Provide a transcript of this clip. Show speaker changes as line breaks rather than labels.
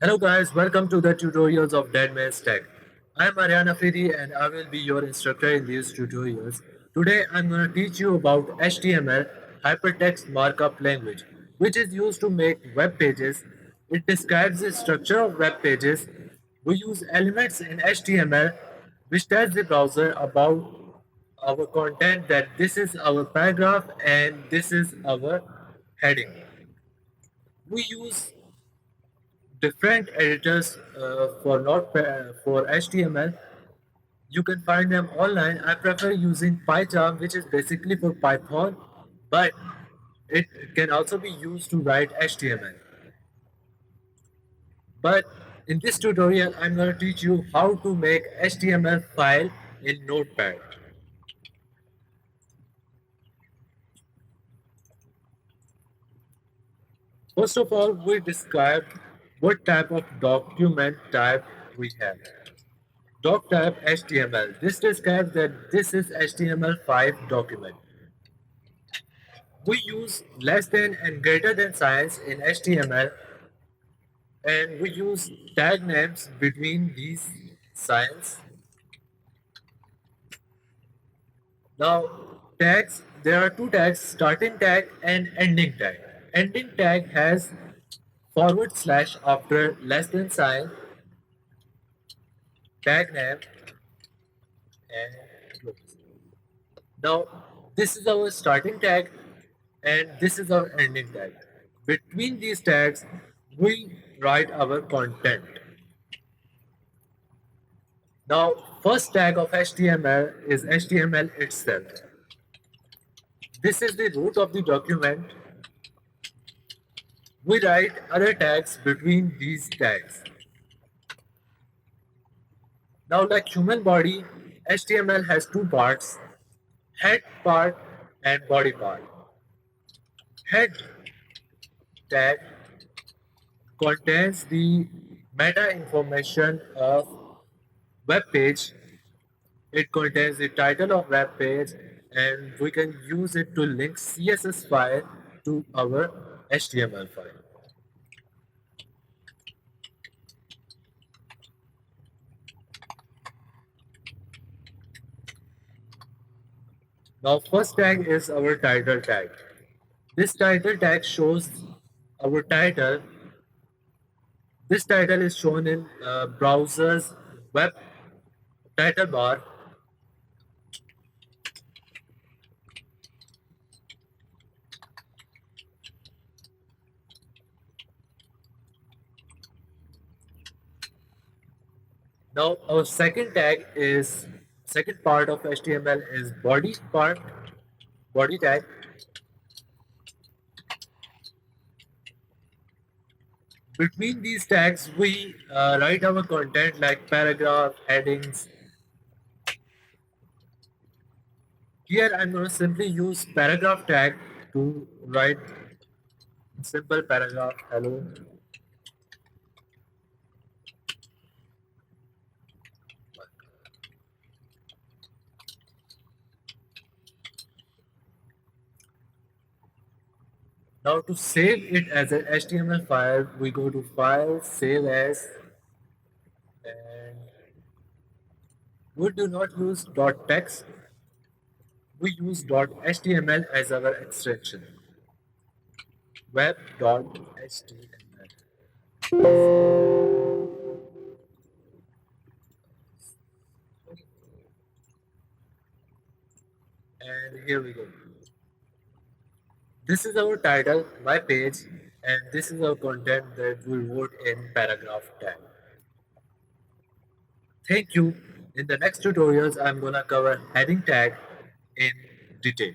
Hello guys, welcome to the tutorials of Deadman's Tech. I'm Ariana Fidi and I will be your instructor in these tutorials. Today I'm going to teach you about HTML, Hypertext Markup Language, which is used to make web pages. It describes the structure of web pages. We use elements in HTML which tells the browser about our content, that this is our paragraph and this is our heading. We use different editors for HTML. You can find them online. I prefer using PyCharm, which is basically for Python, but it can also be used to write HTML. But in this tutorial, I'm going to teach you how to make HTML file in Notepad. First of all, we describe what type of document type we have. Doc type HTML. This describes that this is HTML5 document. We use less than and greater than signs in HTML, and we use tag names between these signs. Now, tags, there are two tags, starting tag and ending tag. Ending tag has forward slash after less than sign, tag name, and close. Now, this is our starting tag and this is our ending tag. Between these tags, we write our content. Now, first tag of HTML is HTML itself. This is the root of the document. We write other tags between these tags. Now, like human body, HTML has two parts, head part and body part. Head tag contains the meta information of web page. It contains the title of web page and we can use it to link CSS file to our HTML file. Now first tag is our title tag. This title tag shows our title. This title is shown in browser's web title bar. Now our second part of HTML is body part, body tag. Between these tags, we write our content like paragraph, headings. Here I'm going to simply use paragraph tag to write simple paragraph, hello. Now to save it as an HTML file, we go to File, Save As, and we do not use .text. We use .html as our extension. Web.html. And here we go. This is our title, my page, and this is our content that we wrote in paragraph tag. Thank you. In the next tutorials, I'm gonna cover heading tag in detail.